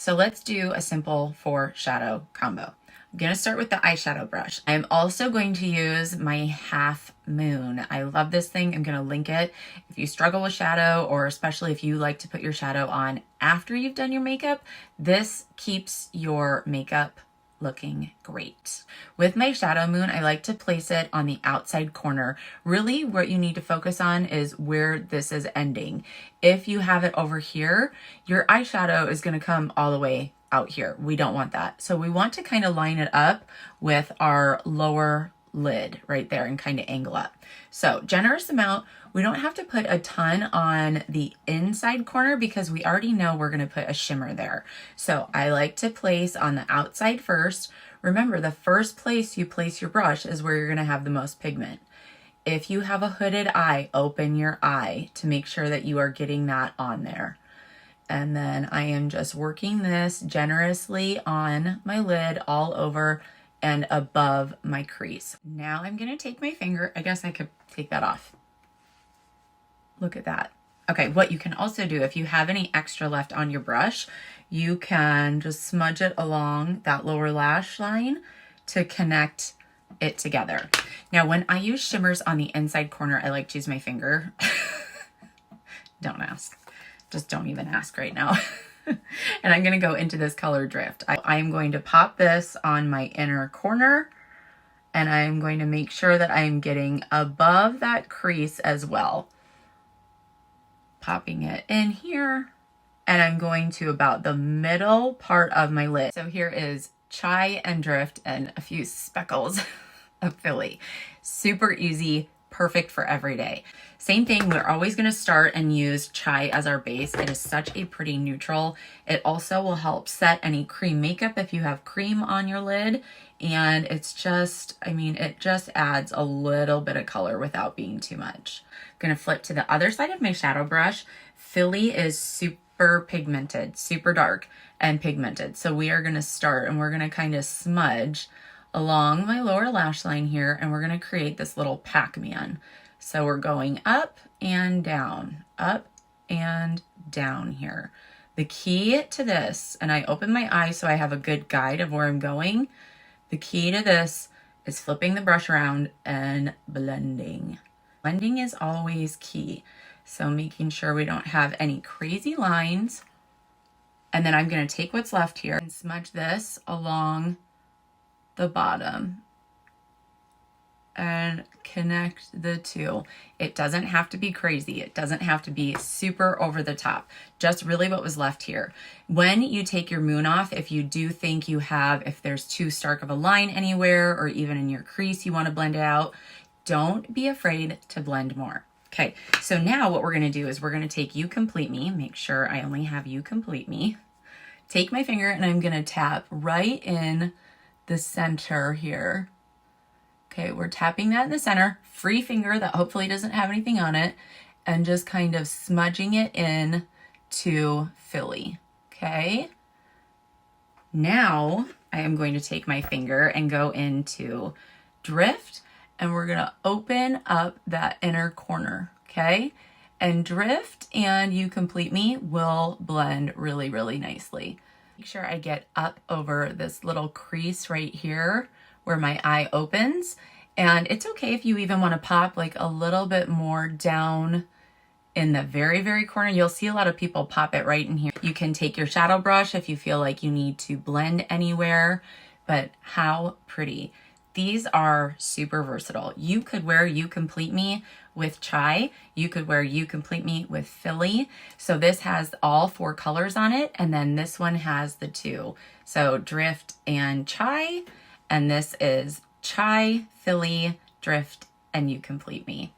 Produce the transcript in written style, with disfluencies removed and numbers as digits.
So let's do a simple foreshadow combo. I'm going to start with the eyeshadow brush. I'm also going to use my Half Moon. I love this thing. I'm going to link it. If you struggle with shadow, or especially if you like to put your shadow on after you've done your makeup, this keeps your makeup looking great. With my Shadow Moon, I like to place it on the outside corner. Really, what you need to focus on is where this is ending. If you have it over here, your eyeshadow is going to come all the way out here. We don't want that. So we want to kind of line it up with our lower lid right there and kind of angle up. So generous amount. We don't have to put a ton on the inside corner because we already know we're going to put a shimmer there. So I like to place on the outside first. Remember, the first place you place your brush is where you're going to have the most pigment. If you have a hooded eye, open your eye to make sure that you are getting that on there. And then I am just working this generously on my lid all over and above my crease. Now I'm going to take my finger. I guess I could take that off. Look at that. Okay, what you can also do, if you have any extra left on your brush, you can just smudge it along that lower lash line to connect it together. Now, when I use shimmers on the inside corner, I like to use my finger. Don't ask. Just don't even ask right now. And I'm going to go into this color Drift. I'm going to pop this on my inner corner, and I'm going to make sure that I'm getting above that crease as well. Popping it in here, and I'm going to about the middle part of my lid. So here is Chai and Drift and a few speckles of Philly. Super easy, perfect for every day. Same thing, we're always going to start and use Chai as our base. It is such a pretty neutral. It also will help set any cream makeup if you have cream on your lid. And it's just, I mean, it just adds a little bit of color without being too much. I'm going to flip to the other side of my shadow brush. Philly is super pigmented, super dark and pigmented. So we are going to start and we're going to kind of smudge along my lower lash line here, and we're going to create this little Pac-Man. So we're going up and down here. The key to this, and I open my eyes so I have a good guide of where I'm going. The key to this is flipping the brush around and blending. Blending is always key. So making sure we don't have any crazy lines. And then I'm going to take what's left here and smudge this along the bottom and connect the two. It doesn't have to be crazy. It doesn't have to be super over the top. Just really what was left here. When you take your moon off, if you do think you have, if there's too stark of a line anywhere or even in your crease you want to blend it out, don't be afraid to blend more. Okay, so now what we're going to do is we're going to take You Complete Me. Make sure I only have You Complete Me. Take my finger and I'm going to tap right in the center here. Okay, we're tapping that in the center, free finger that hopefully doesn't have anything on it, and just kind of smudging it in to Philly. Okay, now I am going to take my finger and go into Drift, and we're gonna open up that inner corner, okay? And Drift and You Complete Me will blend really, really nicely. Make sure I get up over this little crease right here where my eye opens. And it's okay if you even want to pop like a little bit more down in the very, very corner. You'll see a lot of people pop it right in here. You can take your shadow brush if you feel like you need to blend anywhere, but how pretty. These are super versatile. You could wear You Complete Me with Chai. You could wear You Complete Me with Philly. So this has all 4 colors on it, and then this one has the 2. So Drift and Chai, and this is Chai, Philly, Drift, and You Complete Me.